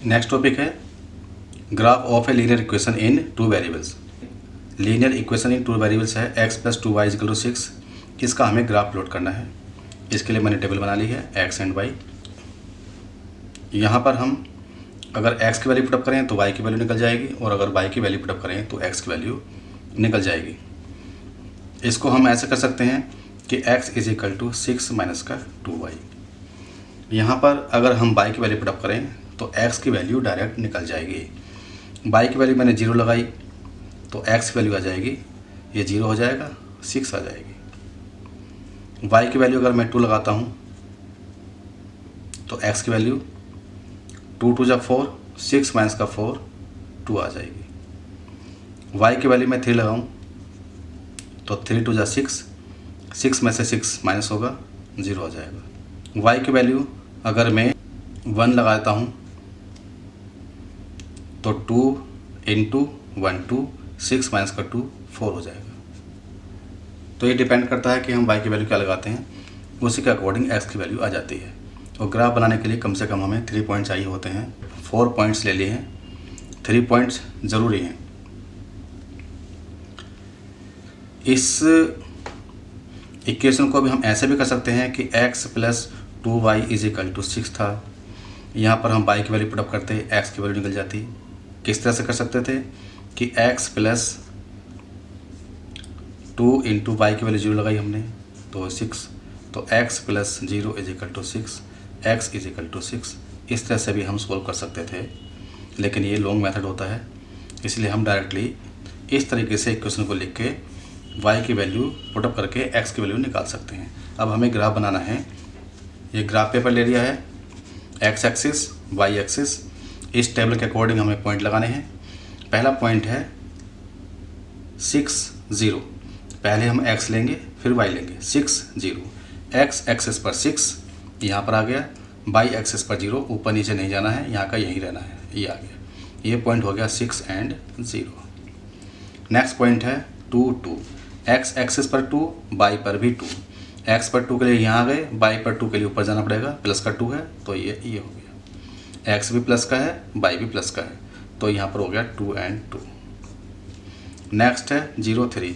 Next topic है graph of A linear equation in two variables. Linear equation in two variables है x + 2y = 6। इसका हमें graph plot करना है। इसके लिए मैंने टेबल बना ली है x एंड y। यहाँ पर हम अगर x की वैल्यू पुटअप करें तो y की वैल्यू निकल जाएगी, और अगर y की वैल्यू पुटअप करें तो x की वैल्यू निकल जाएगी। इसको हम ऐसे कर सकते हैं कि x = 6 - 2y। यहाँ पर अगर हम y की वैल्यू पुटअप करें तो x की वैल्यू डायरेक्ट निकल जाएगी। y की वैल्यू मैंने 0 लगाई तो x की वैल्यू आ जाएगी, ये 0 हो जाएगा, 6 आ जाएगी। y की वैल्यू अगर मैं 2 लगाता हूँ तो x की वैल्यू 2 × 2 = 4, 6 - 4 2 आ जाएगी। y की वैल्यू मैं 3 लगाऊँ तो 3 × 2 = 6, 6 में से 6 माइनस होगा, 0 हो जाएगा। y की वैल्यू अगर मैं 1 लगाता हूँ तो 2 × 1 2, 6 - 2 4 हो जाएगा। तो ये डिपेंड करता है कि हम y की वैल्यू क्या लगाते हैं, उसी के अकॉर्डिंग x की वैल्यू आ जाती है। और ग्राफ बनाने के लिए कम से कम हमें 3 पॉइंट चाहिए होते हैं। 4 पॉइंट्स ले लिए हैं, 3 पॉइंट्स ज़रूरी हैं। इस इक्वेशन को भी हम ऐसे भी कर सकते हैं कि x + 2y = 6 था। यहाँ पर हम y की वैल्यू पुटअप करते हैं, x की वैल्यू निकल जाती। किस तरह से कर सकते थे कि x + 2 × y की वैल्यू 0 लगाई हमने तो 6, तो x + 0 = 6, x = 6। इस तरह से भी हम सोल्व कर सकते थे, लेकिन ये लॉन्ग मेथड होता है, इसलिए हम डायरेक्टली इस तरीके से इक्वेशन को लिख के y की वैल्यू पुटअप करके x की वैल्यू निकाल सकते हैं। अब हमें ग्राफ बनाना है। ये ग्राफ पेपर ले लिया है, x एक्सिस, y एक्सिस। इस टेबल के अकॉर्डिंग हमें पॉइंट लगाने हैं। पहला पॉइंट है 6 0। पहले हम x लेंगे फिर y लेंगे। 6 0, x एक्सिस पर 6 यहाँ पर आ गया, y एक्सिस पर 0, ऊपर नीचे नहीं जाना है, यहाँ का यहीं रहना है, ये आ गया। ये पॉइंट हो गया 6 एंड 0। नेक्स्ट पॉइंट है 2 2, x एक्सिस पर 2, y पर भी 2। x पर 2 के लिए यहाँ आ गए, y पर 2 के लिए ऊपर जाना पड़ेगा, प्लस का 2 है तो ये हो गया। x भी प्लस का है, y भी प्लस का है, तो यहाँ पर हो गया 2 एंड 2। नेक्स्ट है 0 3,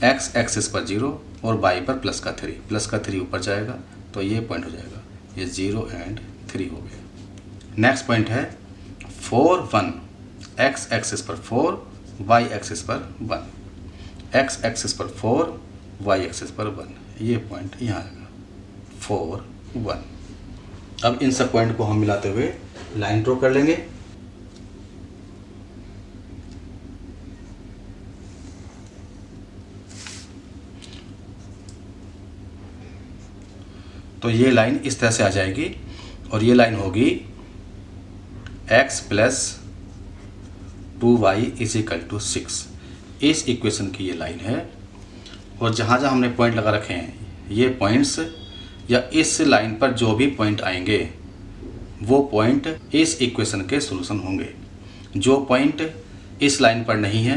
x एक्सिस पर 0 और y पर प्लस का 3 ऊपर जाएगा, तो ये पॉइंट हो जाएगा, ये 0 एंड 3 हो गया। नेक्स्ट पॉइंट है 4 1, x एक्सिस पर 4, y एक्सिस पर 1, x एक्सिस पर 4, y एक्सिस पर 1, ये पॉइंट यहाँ आएगा 4 1। अब इन सब पॉइंट को हम मिलाते हुए लाइन ड्रॉ कर लेंगे। तो ये लाइन इस तरह से आ जाएगी, और ये लाइन होगी x + 2y = 6। इस इक्वेशन की ये लाइन है, और जहाँ जहाँ हमने पॉइंट लगा रखे हैं, ये पॉइंट्स या इस लाइन पर जो भी पॉइंट आएंगे वो पॉइंट इस इक्वेशन के सॉल्यूशन होंगे। जो पॉइंट इस लाइन पर नहीं है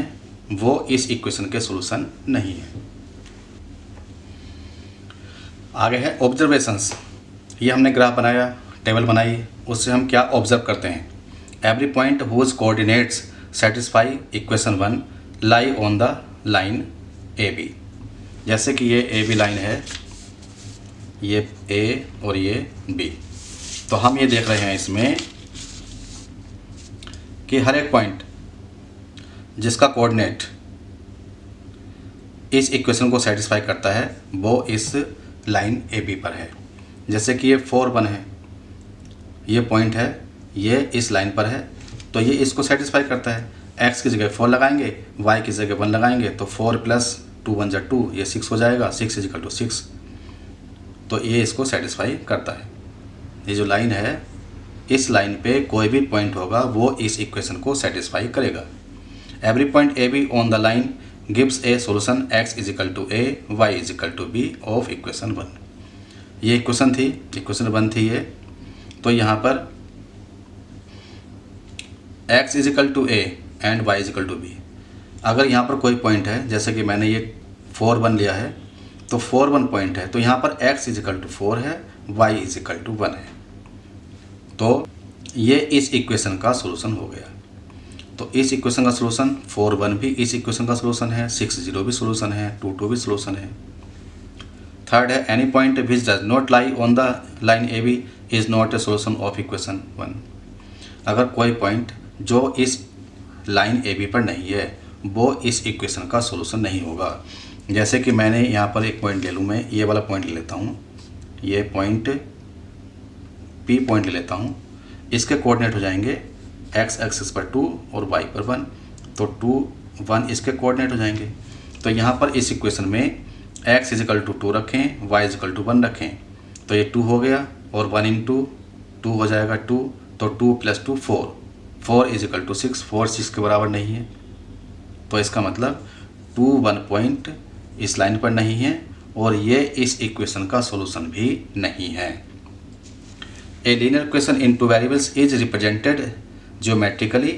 वो इस इक्वेशन के सॉल्यूशन नहीं है। आगे है ऑब्जर्वेशंस। ये हमने ग्राफ बनाया, टेबल बनाई, उससे हम क्या ऑब्जर्व करते हैं। Every point whose coordinates satisfy equation 1 lie on the line AB। जैसे कि ये AB लाइन है, ये A और ये B, तो हम ये देख रहे हैं इसमें कि हर एक पॉइंट जिसका कोऑर्डिनेट इस इक्वेशन को सेटिस्फाई करता है वो इस लाइन AB पर है। जैसे कि ये 4 1 है, ये पॉइंट है, ये इस लाइन पर है, तो ये इसको सेटिस्फाई करता है। x की जगह 4 लगाएंगे, y की जगह 1 लगाएंगे, तो 4 + 2 1 = 2, ये 6 हो जाएगा, 6 = 6, तो ये इसको सेटिस्फाई करता है। ये जो लाइन है, इस लाइन पे कोई भी पॉइंट होगा वो इस इक्वेशन को सेटिस्फाई करेगा। Every point AB on the line gives A solution x = A, y = B of equation 1। ये इक्वेशन 1 थी ये। तो यहाँ पर x = A and y = B। अगर यहाँ पर कोई पॉइंट है, जैसे कि मैंने ये 4 1 लिया है, तो 4 1 पॉइंट है, तो यहाँ पर x = 4 है, y = 1 है। तो ये इस इक्वेशन का सोल्यूशन हो गया। तो इस इक्वेशन का सोल्यूशन 4-1 भी इस इक्वेशन का सोल्यूशन है, 6-0 भी सोल्यूशन है, 2-2 भी सोल्यूशन है। थर्ड है any point which does not lie on the line A B is not a solution of equation 1। अगर कोई पॉइंट जो इस लाइन ए बी पर नहीं है वो इस इक्वेशन का सोल्यूशन नहीं होगा। जैसे कि मैंने यहाँ पर एक पॉइंट ले लूँ, मैं ये वाला पॉइंट ले लेता हूँ, ये पॉइंट पी पॉइंट ले लेता हूँ। इसके कोऑर्डिनेट हो जाएंगे एक्स एक्सिस पर 2 और वाई पर 1, तो 2, 1 इसके कोऑर्डिनेट हो जाएंगे। तो यहाँ पर इस इक्वेशन में x इजिकल टू 2 रखें, y इजिकल टू 1 रखें, तो ये 2 हो गया और 1 इंटू 2 हो जाएगा 2, तो 2 + 2 4, 4 इजिकल टू 6, 4 6 के बराबर नहीं है। तो इसका मतलब 2 1 पॉइंट इस लाइन पर नहीं है और ये इस इक्वेशन का सॉल्यूशन भी नहीं है। A linear equation in 2 variables is represented geometrically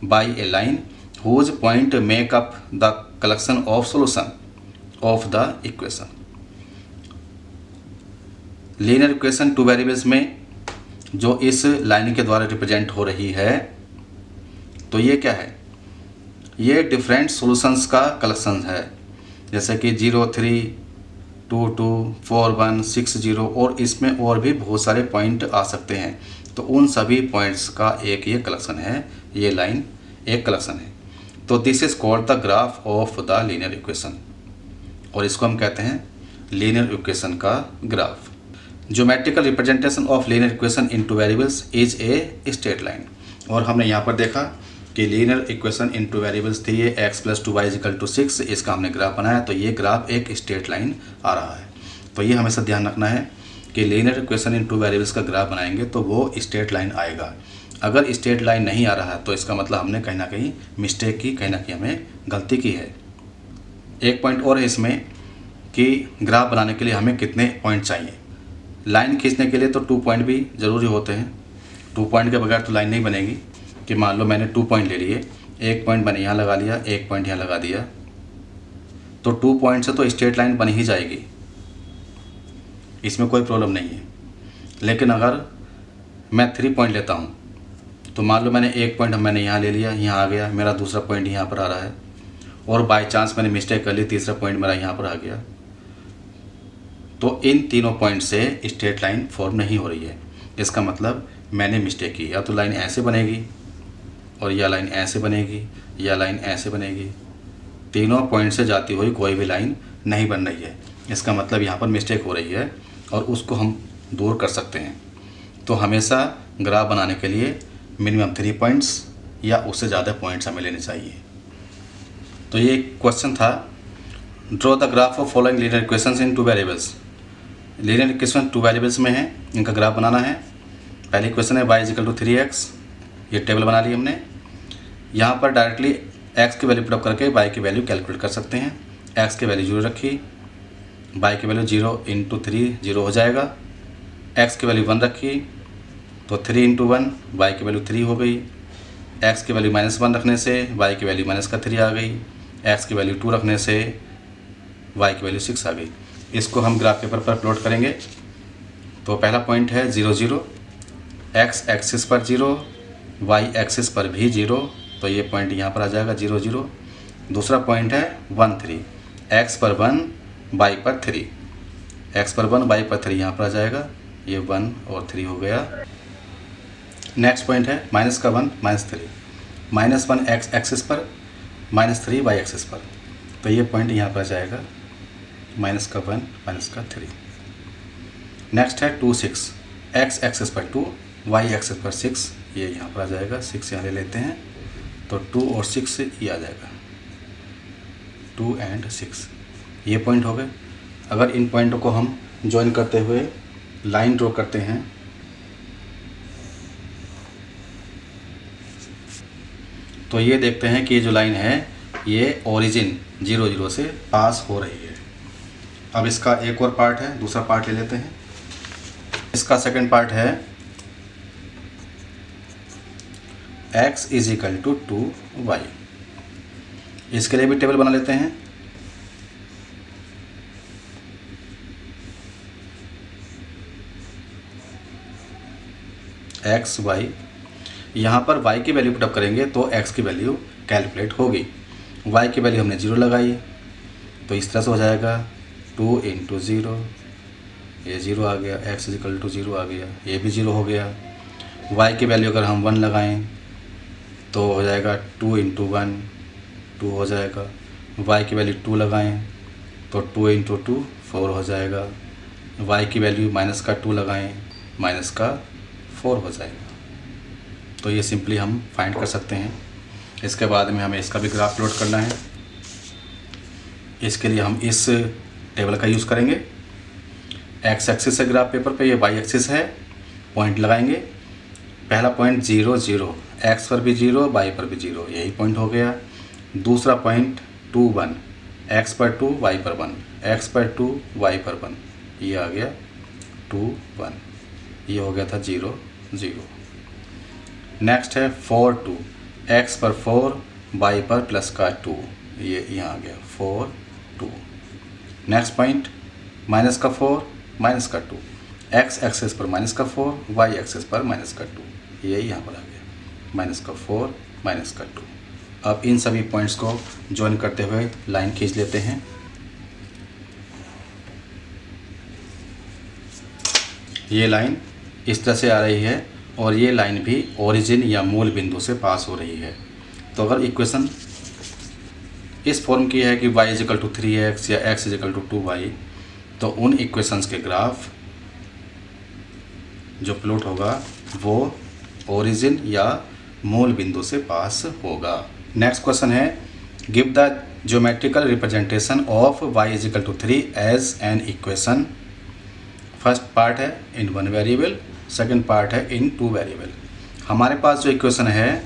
by a line whose point make up the collection of solution of the equation। Linear equation 2 variables में जो इस लाइन के द्वारा रिप्रेजेंट हो रही है, तो ये क्या है, ये डिफरेंट सॉल्यूशंस का कलेक्शन है। जैसे कि 0 3 2 2 4 1 6 0 और इसमें और भी बहुत सारे पॉइंट आ सकते हैं। तो उन सभी पॉइंट्स का एक ये कलेक्शन है, ये लाइन एक कलेक्शन है। तो this is called the graph of the linear equation, और इसको हम कहते हैं लीनियर इक्वेशन का graph. Geometrical representation of linear equation in 2 variables is a straight line. और हमने यहाँ पर देखा कि लीनियर इक्वेशन इन 2 वेरिएबल्स थी, ये x + 2y = 6, इसका हमने ग्राफ बनाया। तो ये ग्राफ एक स्ट्रेट लाइन आ रहा है। तो ये हमेशा ध्यान रखना है कि लीनियर इक्वेशन इन 2 वेरिएबल्स का ग्राफ बनाएंगे तो वो स्ट्रेट लाइन आएगा। अगर स्ट्रेट लाइन नहीं आ रहा है तो इसका मतलब हमने कहीं ना कहीं मिस्टेक की, कहीं ना कहीं हमें गलती की है। एक पॉइंट और है इसमें कि ग्राफ बनाने के लिए हमें कितने पॉइंट चाहिए। लाइन खींचने के लिए तो 2 पॉइंट भी ज़रूरी होते हैं। 2 पॉइंट के बगैर तो लाइन नहीं बनेगी। कि मान लो मैंने 2 पॉइंट ले लिए, एक पॉइंट मैंने यहाँ लगा लिया, एक पॉइंट यहाँ लगा दिया, तो 2 पॉइंट से तो स्ट्रेट लाइन बन ही जाएगी, इसमें कोई प्रॉब्लम नहीं है। लेकिन अगर मैं 3 पॉइंट लेता हूँ, तो मान लो मैंने एक पॉइंट मैंने यहाँ ले लिया, यहाँ आ गया, मेरा दूसरा पॉइंट यहाँ पर आ रहा है, और बाय चांस मैंने मिस्टेक कर ली, तीसरा पॉइंट मेरा यहाँ पर आ गया, तो इन तीनों पॉइंट से स्ट्रेट लाइन फॉर्म नहीं हो रही है। इसका मतलब मैंने मिस्टेक की। या तो लाइन ऐसे बनेगी और या लाइन ऐसे बनेगी या लाइन ऐसे बनेगी, तीनों पॉइंट से जाती हुई कोई भी लाइन नहीं बन रही है। इसका मतलब यहाँ पर मिस्टेक हो रही है और उसको हम दूर कर सकते हैं। तो हमेशा ग्राफ बनाने के लिए मिनिमम 3 पॉइंट्स या उससे ज़्यादा पॉइंट्स हमें लेने चाहिए। तो ये क्वेश्चन था, draw the graph of following linear equations in 2 variables. Linear equation 2 variables में है, इनका ग्राफ बनाना है। पहली क्वेश्चन है y = 3x, ये टेबल बना ली हमने। यहाँ पर डायरेक्टली x की वैल्यू पुट अप करके y की वैल्यू कैलकुलेट कर सकते हैं। x की वैल्यू 0 रखी, y की वैल्यू 0 × 3 0 हो जाएगा। x की वैल्यू 1 रखी तो 3 × 1 y की वैल्यू 3 हो गई। x की वैल्यू -1 रखने से y की वैल्यू -3 आ गई। x की वैल्यू 2 रखने से y की वैल्यू 6 आ गई। इसको हम ग्राफ पेपर पर प्लॉट करेंगे। तो पहला पॉइंट है 0 0, x एक्सिस पर 0, y एक्सिस पर भी 0, तो ये पॉइंट यहाँ पर आ जाएगा 0 0। दूसरा पॉइंट है 1 3, x पर 1 y पर 3, x पर 1 y पर 3 यहाँ पर आ जाएगा, ये 1 और 3 हो गया। नेक्स्ट पॉइंट है -1 -3, -1 x एक्सिस पर, -3 y एक्सिस पर, तो ये पॉइंट यहाँ पर आ जाएगा -1 -3। नेक्स्ट है 2 6, x एक्सिस पर 2 y एक्सिस पर 6, ये यहाँ पर आ जाएगा, 6 यहाँ ले लेते हैं, तो 2 और 6 ये आ जाएगा, 2 और 6, ये पॉइंट हो गए। अगर इन पॉइंटों को हम ज्वाइन करते हुए लाइन ड्रॉ करते हैं, तो ये देखते हैं कि ये जो लाइन है ये ओरिजिन 0 0 से पास हो रही है। अब इसका एक और पार्ट है, दूसरा पार्ट ले लेते हैं। इसका सेकंड पार्ट है x = 2y। इसके लिए भी टेबल बना लेते हैं। x y यहाँ पर y की वैल्यू पुटअप करेंगे तो x की वैल्यू कैलकुलेट होगी। y की वैल्यू हमने 0 लगाई तो इस तरह से हो जाएगा 2 × 0, ये 0 आ गया, x = 0 आ गया, ये भी 0 हो गया। y की वैल्यू अगर हम 1 लगाएं तो हो जाएगा 2 × 1, 2 हो जाएगा। y की वैल्यू 2 लगाएं तो 2 × 2 4 हो जाएगा। y की वैल्यू -2 लगाएं, -4 हो जाएगा। तो ये सिंपली हम फाइंड कर सकते हैं। इसके बाद में हमें इसका भी ग्राफ प्लॉट करना है। इसके लिए हम इस टेबल का यूज़ करेंगे। x एक्सिस है ग्राफ पेपर पे, ये y एक्सिस है। पॉइंट लगाएंगे। पहला पॉइंट 0 0, x पर भी 0, y पर भी 0, यही पॉइंट हो गया। दूसरा पॉइंट 2 1, x पर 2, y पर 1, x पर 2, y पर 1, ये आ गया 2 1, ये हो गया था 0 0। नेक्स्ट है 4 2, x पर 4, y पर प्लस का 2, ये यहाँ आ गया 4 2। नेक्स्ट पॉइंट -4 -2, x एक्सेस पर -4, y एक्सेस पर -2, ये यहाँ पर आ गया -4 -2। अब इन सभी पॉइंट्स को ज्वाइन करते हुए लाइन खींच लेते हैं। ये लाइन इस तरह से आ रही है और ये लाइन भी ओरिजिन या मूल बिंदु से पास हो रही है। तो अगर इक्वेशन इस फॉर्म की है कि y = 3x या x = 2y, तो उन इक्वेशंस के ग्राफ जो प्लॉट होगा वो ओरिजिन या मूल बिंदु से पास होगा। नेक्स्ट क्वेश्चन है, give the geometrical representation of y = 3 as an equation. First part है इन 1 वेरिएबल, सेकंड पार्ट है इन 2 वेरिएबल। हमारे पास जो इक्वेशन है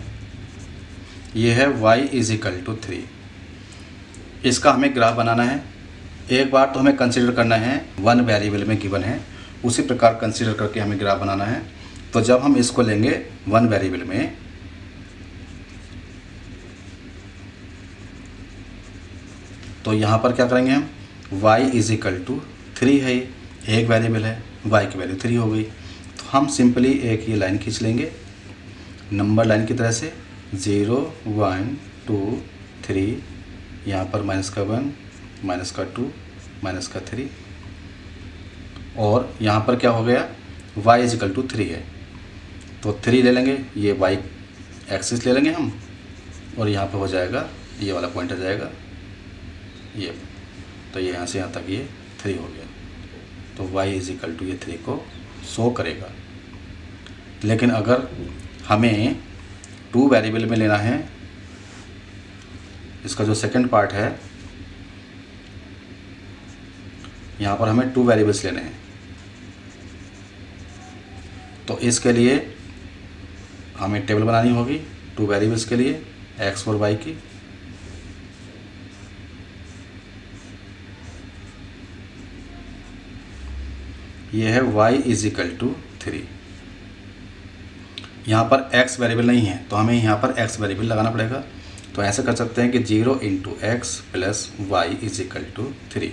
ये है y = 3। इसका हमें ग्राफ बनाना है। एक बार तो हमें कंसीडर करना है 1 वेरिएबल में गिवन है, उसी प्रकार कंसीडर करके हमें ग्राफ बनाना है। तो जब हम इसको लेंगे 1 वेरिएबल में, तो यहाँ पर क्या करेंगे हम, y = 3 है, एक वेरिएबल है, y की वैल्यू 3 हो गई। तो हम सिंपली एक ये लाइन खींच लेंगे नंबर लाइन की तरह से, 0 1 2 3, यहाँ पर -1 -2 -3, और यहाँ पर क्या हो गया, y = 3 है तो 3 ले लेंगे, ये y एक्सिस ले लेंगे हम, और यहाँ पर हो जाएगा ये वाला पॉइंट आ जाएगा ये, तो ये यहाँ से यहाँ तक ये 3 हो गया। तो y = ये 3 को शो करेगा। लेकिन अगर हमें 2 वेरिएबल में लेना है, इसका जो सेकंड पार्ट है, यहाँ पर हमें 2 वेरिएबल्स लेने हैं, तो इसके लिए हमें टेबल बनानी होगी 2 वेरिएबल्स के लिए, x और y की। ये है y = 3। यहाँ पर x वेरिएबल नहीं है तो हमें यहाँ पर x वेरिएबल लगाना पड़ेगा। तो ऐसे कर सकते हैं कि 0 × x + y = 3।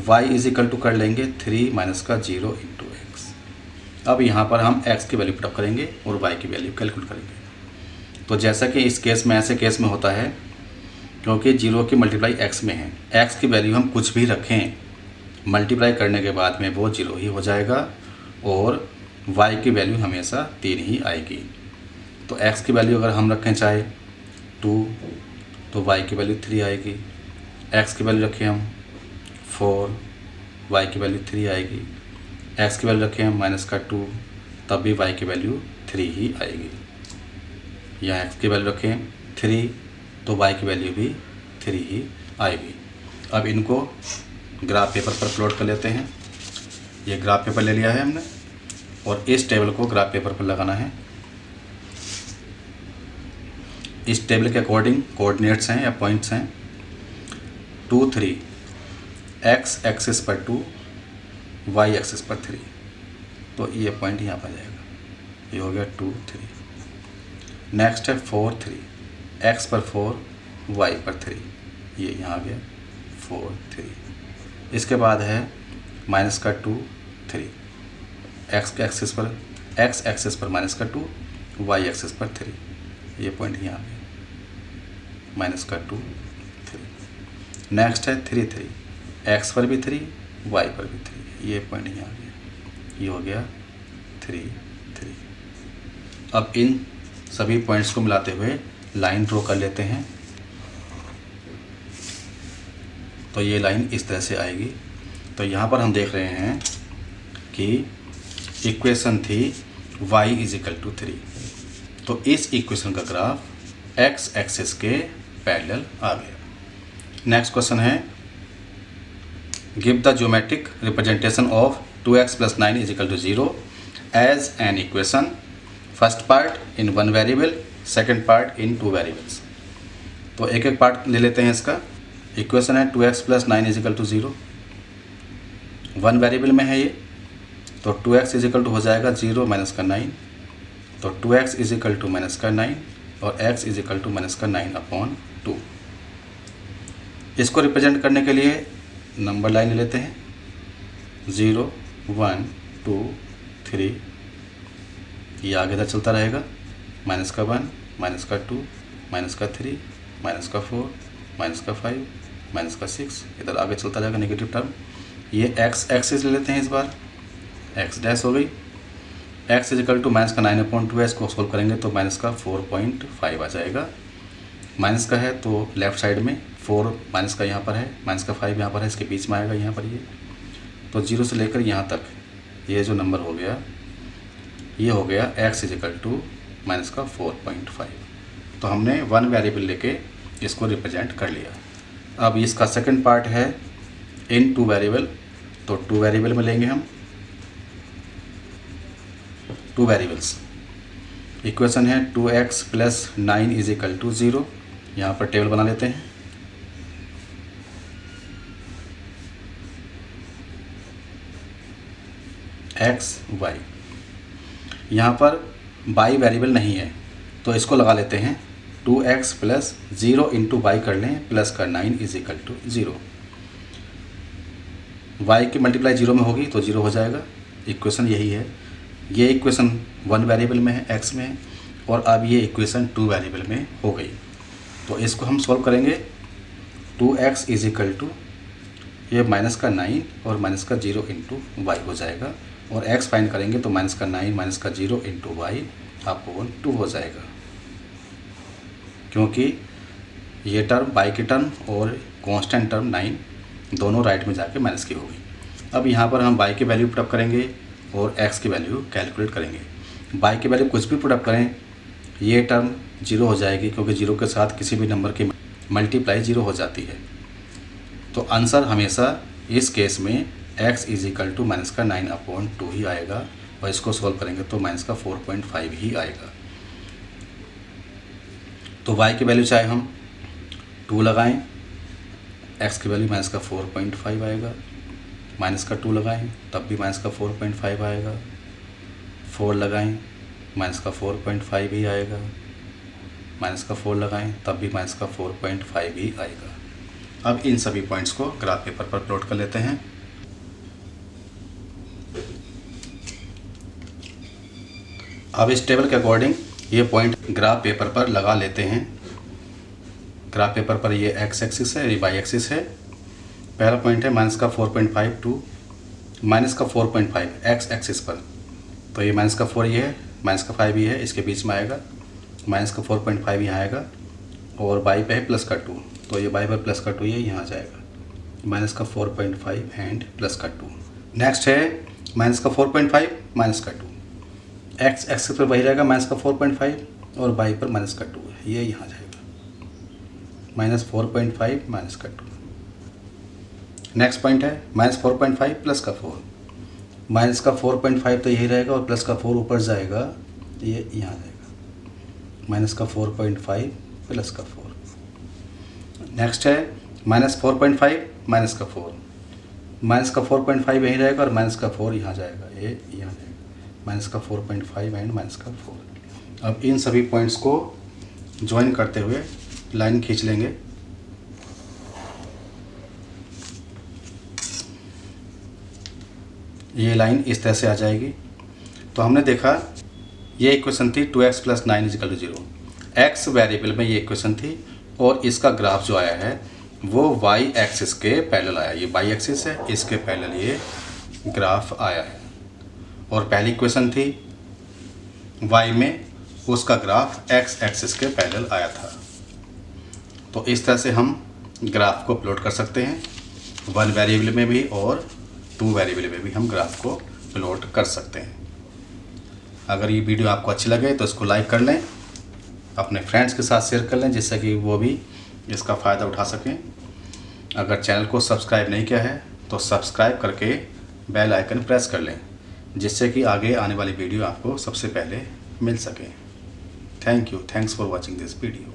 y = कर लेंगे 3 - 0 × x। अब यहाँ पर हम x की वैल्यू पुटअप करेंगे और y की वैल्यू कैलकुलेट करेंगे। तो जैसा कि इस केस में, ऐसे केस में होता है, क्योंकि 0 की मल्टीप्लाई x में है, x की वैल्यू हम कुछ भी रखें, मल्टीप्लाई करने के बाद में वो 0 ही हो जाएगा और y की वैल्यू हमेशा 3 ही आएगी। तो x की वैल्यू अगर हम रखें चाहे 2, तो y की वैल्यू 3 आएगी। x की वैल्यू रखें हम 4, y की वैल्यू 3 आएगी। x की वैल्यू रखें हम -2, तब भी y की वैल्यू 3 ही आएगी। या x की वैल्यू रखें 3, तो y की वैल्यू भी 3 ही आएगी। अब इनको ग्राफ पेपर पर प्लॉट कर लेते हैं। ये ग्राफ पेपर ले लिया है हमने और इस टेबल को ग्राफ पेपर पर लगाना है। इस टेबल के अकॉर्डिंग कोऑर्डिनेट्स हैं या पॉइंट्स हैं 2 3, x एक्सिस पर 2, y एक्सिस पर 3, तो ये पॉइंट यहाँ पर आ जाएगा, ये हो गया 2 3। नेक्स्ट है 4 3, x पर 4, y पर 3, ये यहाँ आ गया 4 3। इसके बाद है -2 3, x एक्सिस पर -2, वाई एक्सिस पर 3, ये पॉइंट यहाँ पे माइनस का 2 3। नेक्स्ट है 3 3, एक्स पर भी 3, वाई पर भी 3, ये पॉइंट यहाँ आ गया, ये हो गया 3 3। अब इन सभी पॉइंट्स को मिलाते हुए लाइन ड्रॉ कर लेते हैं। तो ये लाइन इस तरह से आएगी। तो यहाँ पर हम देख रहे हैं कि इक्वेशन थी y इजिकल टू 3। तो इस इक्वेशन का ग्राफ x एक्सिस के पैरेलल आ गया। नेक्स्ट क्वेश्चन है, give the geometric representation of 2x + 9 equal to 0 as an equation, first part in 1 variable, second part in 2 variables. तो एक एक पार्ट ले लेते हैं इसका। इक्वेशन है 2x + 9 इजिकल टू 0, 1 वेरिएबल में है ये, तो 2x इजिकल टू हो जाएगा 0 माइनस का 9, तो 2x इजिकल टू माइनस का 9 और x इजिकल टू माइनस का 9/2। इसको रिप्रेजेंट करने के लिए नंबर लाइन ले लेते हैं, 0 1 2 3, ये आगे तक चलता रहेगा, माइनस का 1 माइनस का 2 माइनस का 3 माइनस का 4 माइनस का 5 माइनस का 6, इधर आगे चलता रहेगा नेगेटिव टर्म। ये x एक्सिस ले लेते हैं, इस बार x डैश हो गई, x इजिकल टू माइनस का 9/2 है, इसको सोल्व करेंगे तो माइनस का 4.5 आ जाएगा। माइनस का है तो लेफ़्ट साइड में 4 माइनस का यहाँ पर है, माइनस का 5 यहाँ पर है, इसके बीच में आएगा यहाँ पर ये। तो 0 से लेकर यहाँ तक ये जो नंबर हो गया, ये हो गया x इजिकल टू माइनस का 4.5। तो हमने 1 वेरिएबल लेके इसको रिप्रेजेंट कर लिया। अब इसका सेकंड पार्ट है इन 2 वेरिएबल, तो 2 वेरिएबल में लेंगे हम 2 वेरिएबल्स। इक्वेशन है 2x + 9 इजिकल टू 0, यहाँ पर टेबल बना लेते हैं। x y, यहाँ पर y वेरिएबल नहीं है तो इसको लगा लेते हैं, 2x + 0 × y कर लें, प्लस का 9 इजिकल टू 0। y की मल्टीप्लाई 0 में होगी तो 0 हो जाएगा। इक्वेशन यही है। ये इक्वेशन 1 वेरिएबल में है, x में है, और अब ये इक्वेशन 2 वेरिएबल में हो गई। तो इसको हम सॉल्व करेंगे, 2x इजिकल टू ये माइनस का 9 और माइनस का 0 × y हो जाएगा, और x फाइंड करेंगे तो माइनस का 9 माइनस का 0 × y/2 हो जाएगा, क्योंकि ये टर्म y की टर्म और कांस्टेंट टर्म 9 दोनों राइट में जाके माइनस की हो गई। अब यहाँ पर हम y की वैल्यू पुटअप करेंगे और x की वैल्यू कैलकुलेट करेंगे। y की वैल्यू कुछ भी पुटअप करें, ये टर्म 0 हो जाएगी, क्योंकि 0 के साथ किसी भी नंबर की मल्टीप्लाई 0 हो जाती है। तो आंसर हमेशा इस केस में x इजिकल टू माइनस का 9/2 ही आएगा, और इसको सॉल्व करेंगे तो माइनस का 4.5 ही आएगा। तो y की वैल्यू चाहे हम 2 लगाएं, x की वैल्यू माइनस का 4.5 आएगा, माइनस का 2 लगाएं तब भी माइनस का 4.5 आएगा, 4 लगाएं माइनस का 4.5 ही आएगा, माइनस का 4 लगाएं तब भी माइनस का 4.5 ही आएगा। अब इन सभी पॉइंट्स को ग्राफ पेपर पर प्लॉट कर लेते हैं। अब इस टेबल के अकॉर्डिंग ये पॉइंट ग्राफ पेपर पर लगा लेते हैं। ग्राफ पेपर पर ये x एक्सिस है, ये y एक्सिस है। पहला पॉइंट है माइनस का 4.5 टू माइनस का 4.5 x एक्सिस पर, तो ये माइनस का 4 ये है, माइनस का 5 ये है, इसके बीच में आएगा, माइनस का 4.5 यहाँ आएगा, और y पे है प्लस का 2, तो ये y पर प्लस का 2 ये यहाँ जाएगा, माइनस का 4.5 एंड प्लस का 2। नेक्स्ट है माइनस का 4.5 माइनस का 2, x एक्सिस पर वही रहेगा माइनस का 4.5, और y पर माइनस का 2 है, ये यहाँ जाएगा, माइनस 4.5 माइनस का 2। नेक्स्ट पॉइंट है माइनस 4.5 प्लस का 4, माइनस का 4.5 तो यही रहेगा, और प्लस का 4 ऊपर जाएगा, ये यहाँ जाएगा, माइनस का 4.5 प्लस का 4। नेक्स्ट है माइनस 4.5 माइनस का 4, माइनस का 4.5 यही रहेगा, और माइनस का 4 यहाँ जाएगा, ये यहाँ जाएगा, माइनस का 4.5 एंड माइनस का 4। अब इन सभी पॉइंट्स को ज्वाइन करते हुए लाइन खींच लेंगे। ये लाइन इस तरह से आ जाएगी। तो हमने देखा ये इक्वेशन थी 2x + 9 = 0। x वेरिएबल में ये इक्वेशन थी और इसका ग्राफ जो आया है वो y एक्सिस के पैरेलल आया। ये y एक्सिस है, इसके पैरेलल ये ग्राफ आया है। और पहली इक्वेशन थी y में, उसका ग्राफ x एक्सिस के पैरेलल आया था। तो इस तरह से हम ग्राफ को प्लॉट कर सकते हैं, 1 वेरिएबल में भी और 2 वेरिएबल में भी हम ग्राफ को प्लॉट कर सकते हैं। अगर ये वीडियो आपको अच्छी लगे तो इसको लाइक कर लें, अपने फ्रेंड्स के साथ शेयर कर लें जिससे कि वो भी इसका फ़ायदा उठा सकें। अगर चैनल को सब्सक्राइब नहीं किया है तो सब्सक्राइब करके बेल आइकन प्रेस कर लें जिससे कि आगे आने वाली वीडियो आपको सबसे पहले मिल सके। Thank you, thanks for watching this video.